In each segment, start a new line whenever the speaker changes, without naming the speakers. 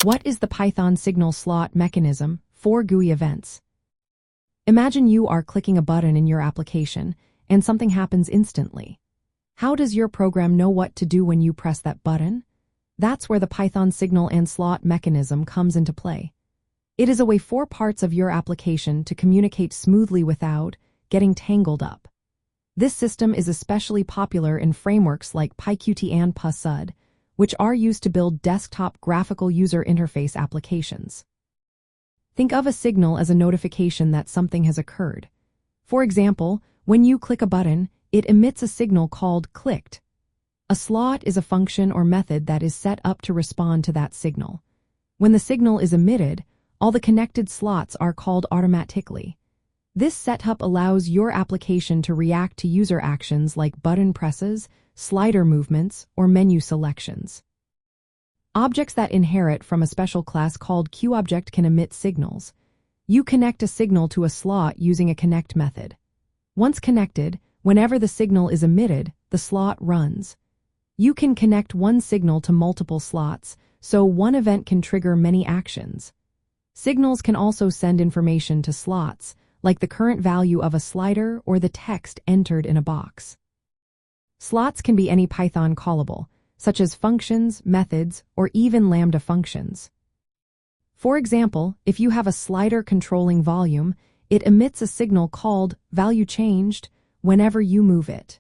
What is the Python signal slot mechanism for GUI events? Imagine you are clicking a button in your application and something happens instantly. How does your program know what to do when you press that button? That's where the Python signal and slot mechanism comes into play. It is a way for parts of your application to communicate smoothly without getting tangled up. This system is especially popular in frameworks like PyQt and PySud, which are used to build desktop graphical user interface applications. Think of a signal as a notification that something has occurred. For example, when you click a button, it emits a signal called clicked. A slot is a function or method that is set up to respond to that signal. When the signal is emitted, all the connected slots are called automatically. This setup allows your application to react to user actions like button presses, slider movements, or menu selections. Objects that inherit from a special class called QObject can emit signals. You connect a signal to a slot using a connect method. Once connected, whenever the signal is emitted, the slot runs. You can connect one signal to multiple slots, so one event can trigger many actions. Signals can also send information to slots, like the current value of a slider or the text entered in a box. Slots can be any Python callable, such as functions, methods, or even Lambda functions. For example, if you have a slider controlling volume, it emits a signal called value changed whenever you move it.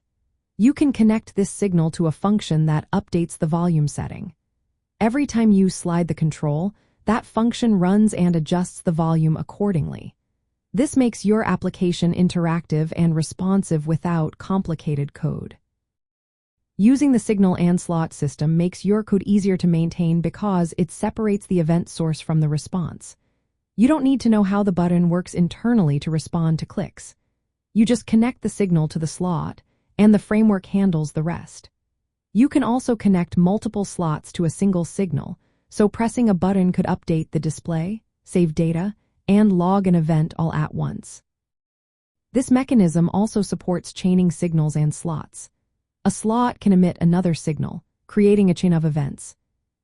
You can connect this signal to a function that updates the volume setting. Every time you slide the control, that function runs and adjusts the volume accordingly. This makes your application interactive and responsive without complicated code. Using the signal and slot system makes your code easier to maintain because it separates the event source from the response. You don't need to know how the button works internally to respond to clicks. You just connect the signal to the slot, and the framework handles the rest. You can also connect multiple slots to a single signal, so pressing a button could update the display, save data, and log an event all at once. This mechanism also supports chaining signals and slots. A slot can emit another signal, creating a chain of events.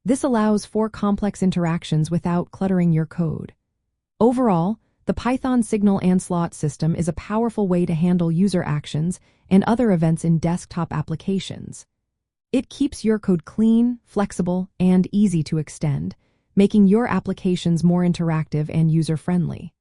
This allows for complex interactions without cluttering your code. Overall, the Python signal and slot system is a powerful way to handle user actions and other events in desktop applications. It keeps your code clean, flexible, and easy to extend, making your applications more interactive and user-friendly.